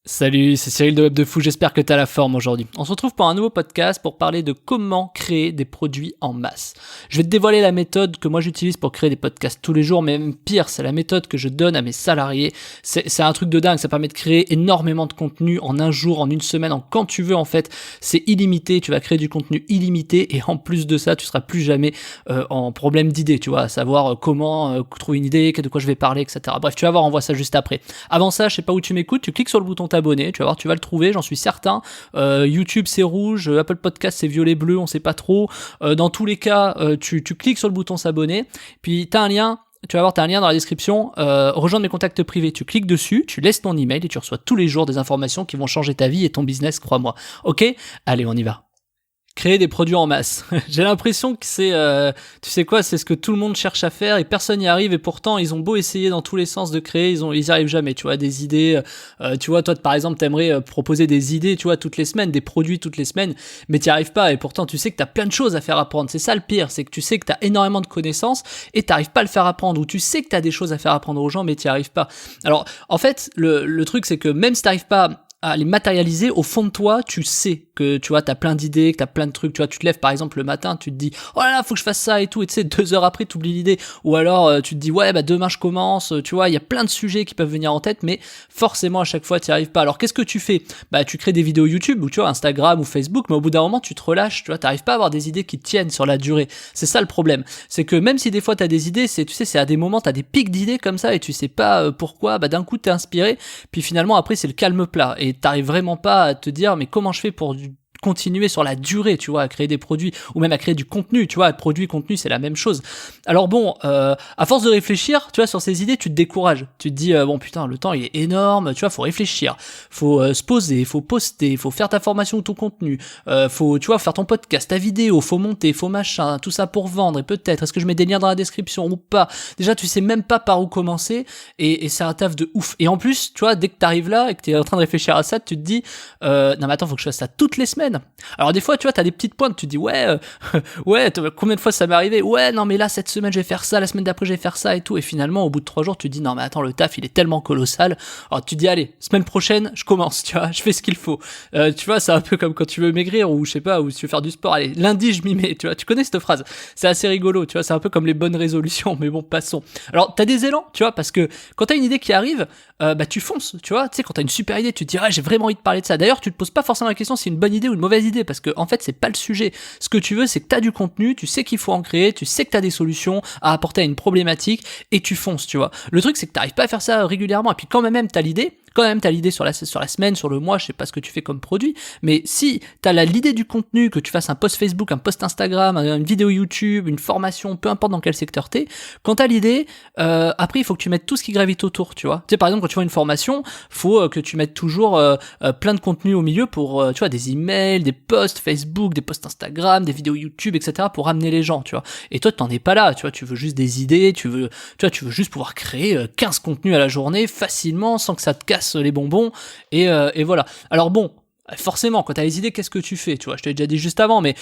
Salut, c'est Cyril de Web de Fou, j'espère que t'as la forme aujourd'hui. On se retrouve pour un nouveau podcast pour parler de comment créer des produits en masse. Je vais te dévoiler la méthode que moi j'utilise pour créer des podcasts tous les jours, mais même pire, c'est la méthode que je donne à mes salariés. C'est un truc de dingue, ça permet de créer énormément de contenu en un jour, en une semaine, quand tu veux en fait. C'est illimité, tu vas créer du contenu illimité et en plus de ça, tu seras plus jamais en problème d'idée, tu vois, à savoir comment trouver une idée, de quoi je vais parler, etc. Bref, tu vas voir, on voit ça juste après. Avant ça, je sais pas où tu m'écoutes, tu cliques sur le bouton t'abonner, tu vas voir, tu vas le trouver, j'en suis certain. YouTube c'est rouge, Apple Podcast c'est violet bleu, on sait pas trop. Dans tous les cas, tu cliques sur le bouton s'abonner, puis t'as un lien. Tu vas voir, t'as un lien dans la description, rejoindre mes contacts privés. Tu cliques dessus, tu laisses ton email et tu reçois tous les jours des informations qui vont changer ta vie et ton business, crois-moi. Ok ? Allez, on y va. Créer des produits en masse. J'ai l'impression que c'est, tu sais quoi, c'est ce que tout le monde cherche à faire et personne n'y arrive et pourtant ils ont beau essayer dans tous les sens de créer, ils y arrivent jamais, tu vois, des idées, tu vois, toi par exemple t'aimerais proposer des idées, tu vois, toutes les semaines, des produits toutes les semaines, mais t'y arrives pas et pourtant tu sais que t'as plein de choses à faire apprendre, c'est ça le pire, c'est que tu sais que t'as énormément de connaissances et t'arrives pas à le faire apprendre ou tu sais que t'as des choses à faire apprendre aux gens mais t'y arrives pas. Alors en fait le truc c'est que même si t'arrives pas à les matérialiser, au fond de toi, tu sais que, tu vois, t'as plein d'idées, que t'as plein de trucs, tu vois, tu te lèves par exemple le matin, tu te dis, oh là là, faut que je fasse ça et tout, et tu sais, 2 heures après, t'oublies l'idée, ou alors, tu te dis, ouais, bah, demain je commence, tu vois, il y a plein de sujets qui peuvent venir en tête, mais forcément, à chaque fois, t'y arrives pas. Alors, qu'est-ce que tu fais? Bah, tu crées des vidéos YouTube, ou tu vois, Instagram ou Facebook, mais au bout d'un moment, tu te relâches, tu vois, t'arrives pas à avoir des idées qui tiennent sur la durée. C'est ça le problème. C'est que même si des fois t'as des idées, c'est, tu sais, c'est à des moments, t'as des pics d'idées comme ça, et tu sais pas pourquoi, bah, d'un coup, t'es inspiré, puis finalement, après, c'est le calme plat, et t'arrives vraiment pas à te dire mais comment je fais pour continuer sur la durée, tu vois, à créer des produits ou même à créer du contenu, tu vois, produit, contenu, c'est la même chose. Alors bon, à force de réfléchir, tu vois, sur ces idées, tu te décourages. Tu te dis, bon putain, le temps il est énorme, tu vois, faut réfléchir, faut se poser, faut poster, faut faire ta formation ou ton contenu, faut, tu vois, faire ton podcast, ta vidéo, faut monter, faut machin, tout ça pour vendre et peut-être, est-ce que je mets des liens dans la description ou pas? Déjà, tu sais même pas par où commencer et c'est un taf de ouf. Et en plus, tu vois, dès que t'arrives là et que t'es en train de réfléchir à ça, tu te dis, non mais attends, faut que je fasse ça toutes les semaines. Alors des fois, tu vois, t'as des petites pointes, tu te dis ouais, ouais, combien de fois ça m'est arrivé? Ouais, non mais là cette semaine je vais faire ça, la semaine d'après je vais faire ça et tout. Et finalement, au bout de 3 jours, tu te dis non mais attends, le taf il est tellement colossal. Alors tu te dis allez, semaine prochaine, je commence, tu vois, je fais ce qu'il faut. Tu vois, c'est un peu comme quand tu veux maigrir ou je sais pas, ou si tu veux faire du sport. Allez, lundi je m'y mets, tu vois. Tu connais cette phrase? C'est assez rigolo, tu vois. C'est un peu comme les bonnes résolutions, mais bon, passons. Alors t'as des élans, tu vois, parce que quand t'as une idée qui arrive, bah tu fonces, tu vois. Tu sais, quand t'as une super idée, tu te dis ah j'ai vraiment envie de parler de ça. D'ailleurs, tu te poses pas forcément la question si c'est une bonne idée ou une mauvaise idée, parce que en fait c'est pas le sujet. Ce que tu veux, c'est que t'as du contenu, tu sais qu'il faut en créer, tu sais que t'as des solutions à apporter à une problématique et tu fonces, tu vois. Le truc c'est que t'arrives pas à faire ça régulièrement et puis quand même t'as l'idée. Quand même, t'as l'idée sur la semaine, sur le mois, je sais pas ce que tu fais comme produit, mais si t'as l'idée du contenu, que tu fasses un post Facebook, un post Instagram, une vidéo YouTube, une formation, peu importe dans quel secteur t'es, quand t'as l'idée, après il faut que tu mettes tout ce qui gravite autour, tu vois. Tu sais, par exemple, quand tu vois une formation, faut que tu mettes toujours plein de contenu au milieu pour, tu vois, des emails, des posts Facebook, des posts Instagram, des vidéos YouTube, etc. pour ramener les gens, tu vois. Et toi, t'en es pas là, tu vois, tu veux juste des idées, tu veux juste pouvoir créer 15 contenus à la journée facilement, sans que ça te casse les bonbons et voilà. Alors bon, forcément, quand t'as les idées, qu'est-ce que tu fais? Tu vois, je t'ai déjà dit juste avant, mais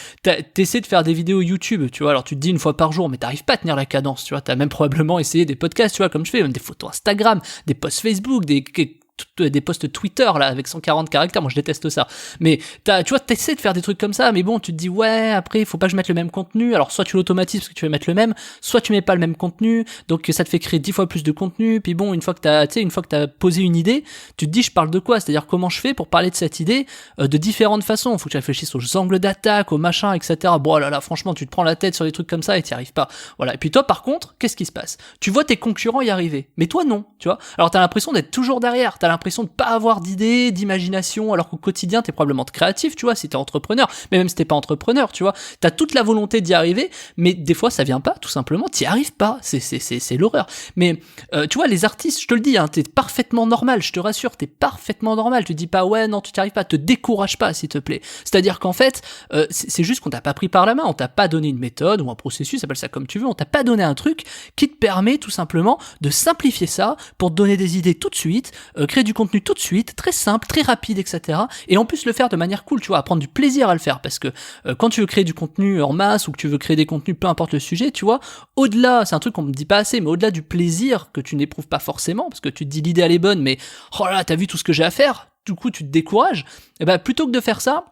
t'essaies de faire des vidéos YouTube, tu vois, alors tu te dis une fois par jour, mais t'arrives pas à tenir la cadence, tu vois, t'as même probablement essayé des podcasts, tu vois, comme je fais, même des photos Instagram, des posts Facebook, des posts Twitter là avec 140 caractères, moi je déteste ça, mais tu vois, t'essaies de faire des trucs comme ça, mais bon, tu te dis ouais, après il faut pas que je mette le même contenu, alors soit tu l'automatises parce que tu veux mettre le même, soit tu mets pas le même contenu, donc ça te fait créer 10 fois plus de contenu, puis bon, une fois que t'as posé une idée, tu te dis je parle de quoi, c'est-à-dire comment je fais pour parler de cette idée de différentes façons, faut que tu réfléchisses aux angles d'attaque, aux machins, etc. Bon là là, franchement, tu te prends la tête sur des trucs comme ça et t'y arrives pas, voilà. Et puis toi par contre, qu'est-ce qui se passe? Tu vois tes concurrents y arriver, mais toi non, tu vois, alors t'as l'impression d'être toujours derrière, t'as l'impression de pas avoir d'idées, d'imagination, alors qu'au quotidien t'es probablement créatif, tu vois, si t'es entrepreneur, mais même si t'es pas entrepreneur, tu vois, t'as toute la volonté d'y arriver, mais des fois ça vient pas, tout simplement, t'y arrives pas, c'est l'horreur. Mais tu vois, les artistes, je te le dis, hein, t'es parfaitement normal, je te rassure, t'es parfaitement normal, tu dis pas ouais non tu t'y arrives pas, te décourage pas s'il te plaît. C'est-à-dire qu'en fait, c'est juste qu'on t'a pas pris par la main, on t'a pas donné une méthode ou un processus, appelle ça comme tu veux, on t'a pas donné un truc qui te permet tout simplement de simplifier ça pour te donner des idées tout de suite, créer du contenu tout de suite, très simple, très rapide, etc. Et en plus le faire de manière cool, tu vois, prendre du plaisir à le faire, parce que quand tu veux créer du contenu en masse ou que tu veux créer des contenus, peu importe le sujet, tu vois, au-delà, c'est un truc qu'on me dit pas assez, mais au-delà du plaisir que tu n'éprouves pas forcément, parce que tu te dis l'idée elle est bonne, mais oh là, t'as vu tout ce que j'ai à faire, du coup tu te décourages, et ben plutôt que de faire ça,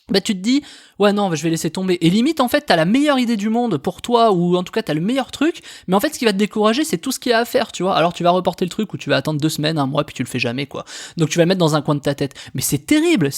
bah tu te dis ouais non je vais laisser tomber, et limite en fait t'as la meilleure idée du monde pour toi, ou en tout cas t'as le meilleur truc, mais en fait ce qui va te décourager c'est tout ce qu'il y a à faire, tu vois. Alors tu vas reporter le truc, ou tu vas attendre 2 semaines, 1 mois, puis tu le fais jamais quoi, donc tu vas le mettre dans un coin de ta tête, mais c'est terrible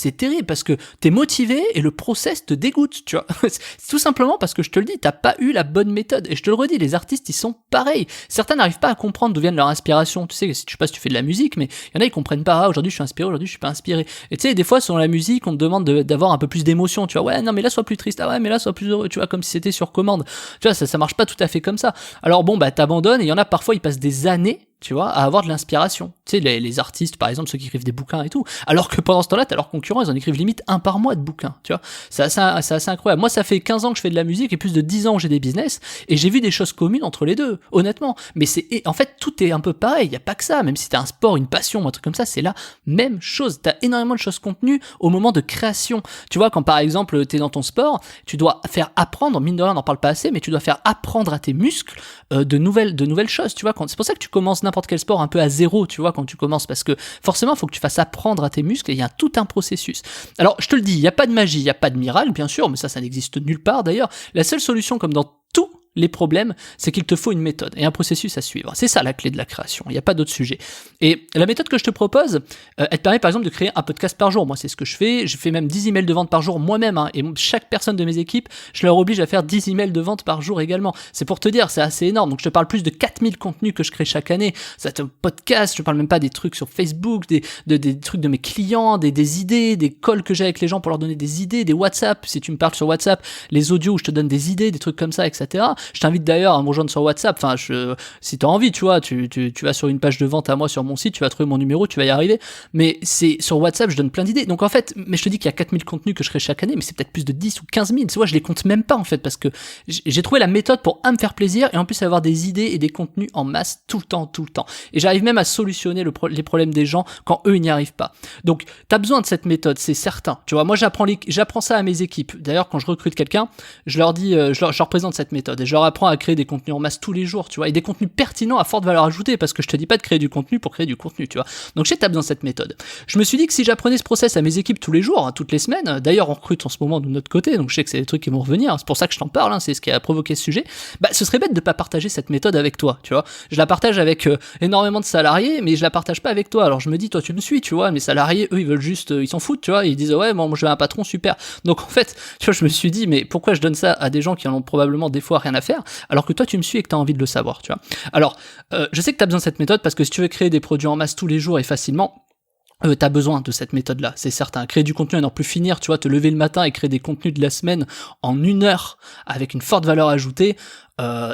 parce que t'es motivé et le process te dégoûte, tu vois. C'est tout simplement parce que je te le dis, t'as pas eu la bonne méthode, et je te le redis, les artistes ils sont pareils, certains n'arrivent pas à comprendre d'où viennent leur inspiration, tu sais, je sais pas si tu fais de la musique, mais il y en a ils comprennent pas, ah, aujourd'hui je suis inspiré, aujourd'hui je suis pas inspiré, et tu sais des fois sur la musique on te demande d'avoir un peu plus d'émotion, tu vois, ouais non mais là sois plus triste, ah ouais mais là sois plus heureux, tu vois, comme si c'était sur commande, tu vois, ça marche pas tout à fait comme ça. Alors bon bah t'abandonnes, et il y en a parfois ils passent des années, tu vois, à avoir de l'inspiration. Tu sais, les artistes, par exemple, ceux qui écrivent des bouquins et tout, alors que pendant ce temps-là, t'as leurs concurrents, ils en écrivent limite 1 par mois de bouquins, tu vois. C'est assez incroyable. Moi, ça fait 15 ans que je fais de la musique et plus de 10 ans que j'ai des business, et j'ai vu des choses communes entre les deux, honnêtement. Mais en fait, tout est un peu pareil, y a pas que ça, même si t'as un sport, une passion, un truc comme ça, c'est la même chose. T'as énormément de choses contenues au moment de création. Tu vois, quand par exemple, t'es dans ton sport, tu dois faire apprendre, mine de rien, on n'en parle pas assez, mais tu dois faire apprendre à tes muscles de nouvelles choses, tu vois. C'est pour ça que tu commences n'importe quel sport un peu à zéro, tu vois, quand tu commences, parce que forcément, il faut que tu fasses apprendre à tes muscles, et il y a tout un processus. Alors, je te le dis, il n'y a pas de magie, il n'y a pas de miracle, bien sûr, mais ça n'existe nulle part d'ailleurs. La seule solution, comme dans tout les problèmes, c'est qu'il te faut une méthode et un processus à suivre. C'est ça la clé de la création, il n'y a pas d'autre sujet. Et la méthode que je te propose, elle te permet par exemple de créer un podcast par jour. Moi, c'est ce que je fais même 10 emails de vente par jour moi-même, hein, et chaque personne de mes équipes, je leur oblige à faire 10 emails de vente par jour également. C'est pour te dire, c'est assez énorme. Donc je te parle plus de 4000 contenus que je crée chaque année. C'est un podcast, je parle même pas des trucs sur Facebook, des trucs de mes clients, des idées, des calls que j'ai avec les gens pour leur donner des idées, des WhatsApp, si tu me parles sur WhatsApp, les audios où je te donne des idées, des trucs comme ça, etc. Je t'invite d'ailleurs à me rejoindre sur WhatsApp, enfin, si t'as envie, tu vois, tu vas sur une page de vente à moi sur mon site, tu vas trouver mon numéro, tu vas y arriver, mais c'est sur WhatsApp, je donne plein d'idées. Donc en fait, mais je te dis qu'il y a 4000 contenus que je crée chaque année, mais c'est peut-être plus de 10 ou 15 000, tu vois, je les compte même pas en fait, parce que j'ai trouvé la méthode pour me faire plaisir, et en plus avoir des idées et des contenus en masse tout le temps. Et j'arrive même à solutionner les problèmes des gens quand eux, ils n'y arrivent pas. Donc, t'as besoin de cette méthode, c'est certain. Tu vois, moi, j'apprends ça à mes équipes. D'ailleurs, quand je recrute quelqu'un, je leur dis, je leur présente cette méthode, et je leur apprends à créer des contenus en masse tous les jours, tu vois, et des contenus pertinents à forte valeur ajoutée, parce que je te dis pas de créer du contenu pour créer du contenu, tu vois. Donc je sais que t'as besoin de cette méthode. Je me suis dit que si j'apprenais ce process à mes équipes tous les jours, hein, toutes les semaines, d'ailleurs on recrute en ce moment de notre côté, donc je sais que c'est des trucs qui vont revenir, hein, c'est pour ça que je t'en parle, hein, c'est ce qui a provoqué ce sujet, bah ce serait bête de pas partager cette méthode avec toi, tu vois. Je la partage avec énormément de salariés, mais je la partage pas avec toi. Alors je me dis, toi tu me suis, tu vois, mes salariés, eux, ils veulent juste, ils s'en foutent, tu vois, ils disent ouais, moi j'ai un patron super. Donc en fait, tu vois, je me suis dit, mais pourquoi je donne ça à des gens qui en ont probablement des fois rien à faire, alors que toi tu me suis et que t'as envie de le savoir, tu vois. Alors, je sais que t'as besoin de cette méthode, parce que si tu veux créer des produits en masse tous les jours et facilement, t'as besoin de cette méthode-là, c'est certain. Créer du contenu à n'en plus finir, tu vois, te lever le matin et créer des contenus de la semaine en 1 heure avec une forte valeur ajoutée,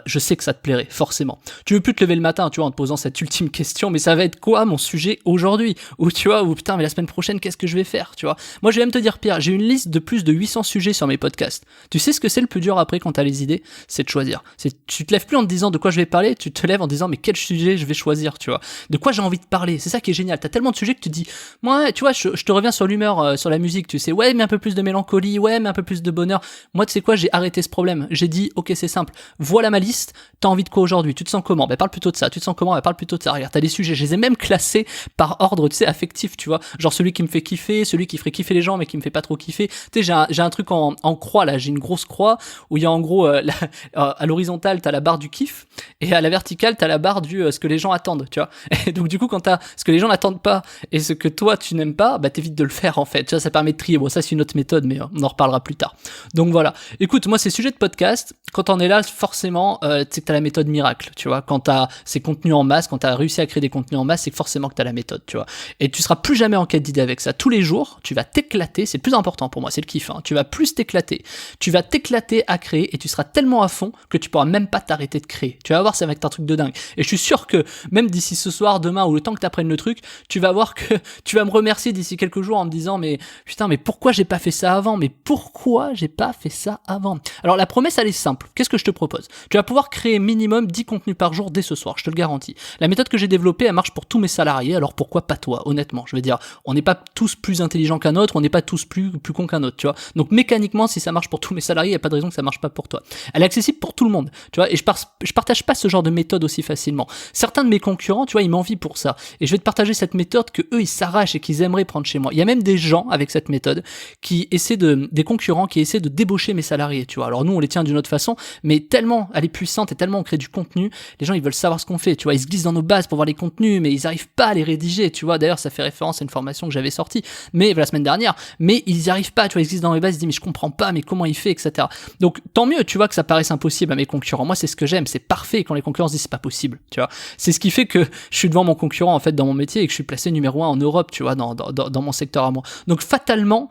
je sais que ça te plairait, forcément. Tu veux plus te lever le matin, tu vois, en te posant cette ultime question, mais ça va être quoi mon sujet aujourd'hui? Ou tu vois, ou putain, mais la semaine prochaine, qu'est-ce que je vais faire, tu vois? Moi, je vais même te dire pire, j'ai une liste de plus de 800 sujets sur mes podcasts. Tu sais ce que c'est le plus dur après quand t'as les idées? C'est de choisir. Tu te lèves plus en te disant de quoi je vais parler, tu te lèves en disant mais quel sujet je vais choisir, tu vois? De quoi j'ai envie de parler? C'est ça qui est génial. T'as tellement de sujets que tu te dis, moi, tu vois, je te reviens sur l'humeur, sur la musique, tu sais, ouais, mais un peu plus de mélancolie, ouais, mais un peu plus de bonheur. Moi, tu sais quoi, j'ai arrêté ce problème. J'ai dit, ok, c'est simple. Voilà ma liste. T'as envie de quoi aujourd'hui? Tu te sens comment? Ben parle plutôt de ça. Tu te sens comment? Ben parle plutôt de ça. Regarde, t'as des sujets. Je les ai même classés par ordre, tu sais, affectif, tu vois. Genre celui qui me fait kiffer, celui qui ferait kiffer les gens mais qui me fait pas trop kiffer. Tu sais, j'ai un truc en croix là. J'ai une grosse croix où il y a en gros à l'horizontale t'as la barre du kiff et à la verticale t'as la barre du ce que les gens attendent, tu vois. Et donc du coup quand t'as ce que les gens n'attendent pas et ce que toi tu n'aimes pas, bah t'évites de le faire en fait. Tu vois, ça permet de trier. Bon, ça c'est une autre méthode, mais on en reparlera plus tard. Donc voilà. Écoute, moi ces sujets de podcast, quand on est là, forcément, tu sais que t'as la méthode miracle, tu vois. Quand t'as ces contenus en masse, quand t'as réussi à créer des contenus en masse, c'est forcément que t'as la méthode, tu vois. Et tu seras plus jamais en quête d'idées avec ça. Tous les jours, tu vas t'éclater, c'est le plus important pour moi, c'est le kiff, hein. Tu vas plus t'éclater. Tu vas t'éclater à créer et tu seras tellement à fond que tu pourras même pas t'arrêter de créer. Tu vas voir, ça va être un truc de dingue. Et je suis sûr que même d'ici ce soir, demain ou le temps que t'apprennes le truc, tu vas voir que tu vas me remercier d'ici quelques jours en me disant mais putain, mais pourquoi j'ai pas fait ça avant? Mais pourquoi j'ai pas fait ça avant? Alors la promesse elle est simple. Qu'est-ce que je te propose? Tu vas pouvoir créer minimum 10 contenus par jour dès ce soir, je te le garantis. La méthode que j'ai développée, elle marche pour tous mes salariés, alors pourquoi pas toi, honnêtement? Je veux dire, on n'est pas tous plus intelligents qu'un autre, on n'est pas tous plus cons qu'un autre, tu vois. Donc mécaniquement, si ça marche pour tous mes salariés, il n'y a pas de raison que ça marche pas pour toi. Elle est accessible pour tout le monde, tu vois, et je partage pas ce genre de méthode aussi facilement. Certains de mes concurrents, tu vois, ils m'envient pour ça. Et je vais te partager cette méthode que eux, ils s'arrachent et qu'ils aimeraient prendre chez moi. Il y a même des gens avec cette méthode des concurrents qui essaient de débaucher mes salariés, tu vois. Alors nous, on les tient d'une autre façon, mais tellement elle est puissante et tellement on crée du contenu, les gens, ils veulent savoir ce qu'on fait, tu vois. Ils se glissent dans nos bases pour voir les contenus, mais ils arrivent pas à les rédiger, tu vois. D'ailleurs, ça fait référence à une formation que j'avais sortie, mais la semaine dernière, mais ils y arrivent pas, tu vois. Ils se glissent dans les bases, ils se disent, mais je comprends pas, mais comment il fait, etc. Donc, tant mieux, tu vois, que ça paraisse impossible à mes concurrents. Moi, c'est ce que j'aime, c'est parfait quand les concurrents se disent, c'est pas possible, tu vois. C'est ce qui fait que je suis devant mon concurrent, en fait, dans mon métier et que je suis placé numéro 1 en Europe, tu vois, dans mon secteur à moi. Donc, fatalement,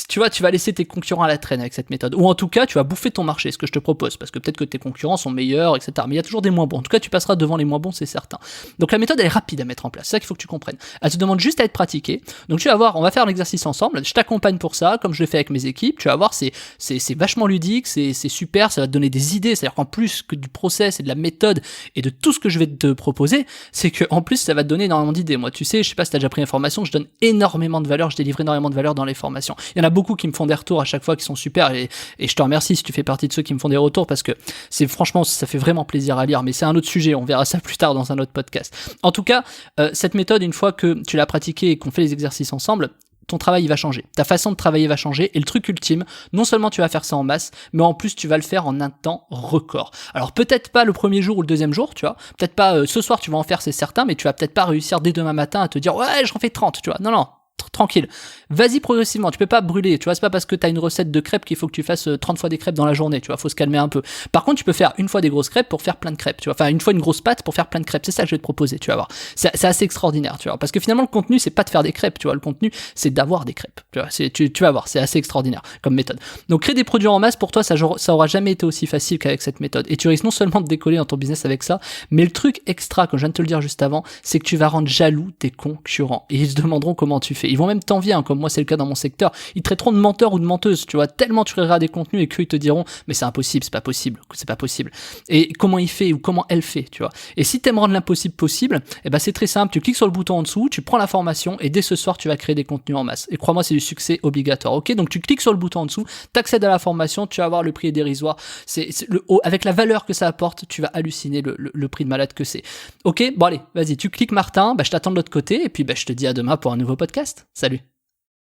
tu vois, tu vas laisser tes concurrents à la traîne avec cette méthode. Ou en tout cas, tu vas bouffer ton marché, ce que je te propose, parce que peut-être que tes concurrents sont meilleurs, etc. Mais il y a toujours des moins bons. En tout cas, tu passeras devant les moins bons, c'est certain. Donc la méthode, elle est rapide à mettre en place. C'est ça qu'il faut que tu comprennes. Elle te demande juste à être pratiquée. Donc tu vas voir, on va faire l'exercice ensemble. Je t'accompagne pour ça, comme je le fais avec mes équipes. Tu vas voir, c'est vachement ludique, c'est super, ça va te donner des idées. C'est-à-dire qu'en plus que du process et de la méthode et de tout ce que je vais te proposer, c'est que en plus ça va te donner énormément d'idées. Moi, tu sais, je sais pas si t'as déjà pris une formation, je donne énormément de valeur, je délivre énormément de valeur dans les formations. Il y en a beaucoup qui me font des retours à chaque fois qui sont super et je te remercie si tu fais partie de ceux qui me font des retours parce que c'est franchement, ça fait vraiment plaisir à lire, mais c'est un autre sujet, on verra ça plus tard dans un autre podcast. En tout cas, cette méthode, une fois que tu l'as pratiquée et qu'on fait les exercices ensemble, ton travail il va changer, ta façon de travailler va changer et le truc ultime, non seulement tu vas faire ça en masse, mais en plus tu vas le faire en un temps record. Alors peut-être pas le premier jour ou le deuxième jour, tu vois, peut-être pas ce soir tu vas en faire, c'est certain, mais tu vas peut-être pas réussir dès demain matin à te dire ouais j'en fais 30, tu vois, non, tranquille. Vas-y progressivement, tu peux pas brûler, tu vois, c'est pas parce que t'as une recette de crêpes qu'il faut que tu fasses 30 fois des crêpes dans la journée, tu vois, faut se calmer un peu. Par contre, tu peux faire une fois des grosses crêpes pour faire plein de crêpes, tu vois, enfin une fois une grosse pâte pour faire plein de crêpes, c'est ça que je vais te proposer, tu vas voir. C'est assez extraordinaire, tu vois, parce que finalement le contenu c'est pas de faire des crêpes, tu vois, le contenu c'est d'avoir des crêpes, tu vois, tu vas voir, c'est assez extraordinaire comme méthode. Donc créer des produits en masse pour toi, ça aura jamais été aussi facile qu'avec cette méthode, et tu risques non seulement de décoller dans ton business avec ça, mais le truc extra, comme je viens de te le dire juste avant, c'est que tu vas rendre jaloux tes concurrents, et ils se demanderont comment tu fais, ils vont même t'envier, hein, comme moi c'est le cas dans mon secteur, ils traiteront de menteur ou de menteuse, tu vois, tellement tu créeras des contenus et qu'eux ils te diront mais c'est impossible, c'est pas possible. Et comment il fait ou comment elle fait, tu vois. Et si t'aimes rendre l'impossible possible, eh ben c'est très simple, tu cliques sur le bouton en dessous, tu prends la formation et dès ce soir tu vas créer des contenus en masse. Et crois-moi, c'est du succès obligatoire, ok? Donc tu cliques sur le bouton en dessous, t'accèdes à la formation, tu vas voir le prix est dérisoire, avec la valeur que ça apporte, tu vas halluciner le prix de malade que c'est. Ok? Bon allez, vas-y, tu cliques Martin, je t'attends de l'autre côté et puis je te dis à demain pour un nouveau podcast. Salut!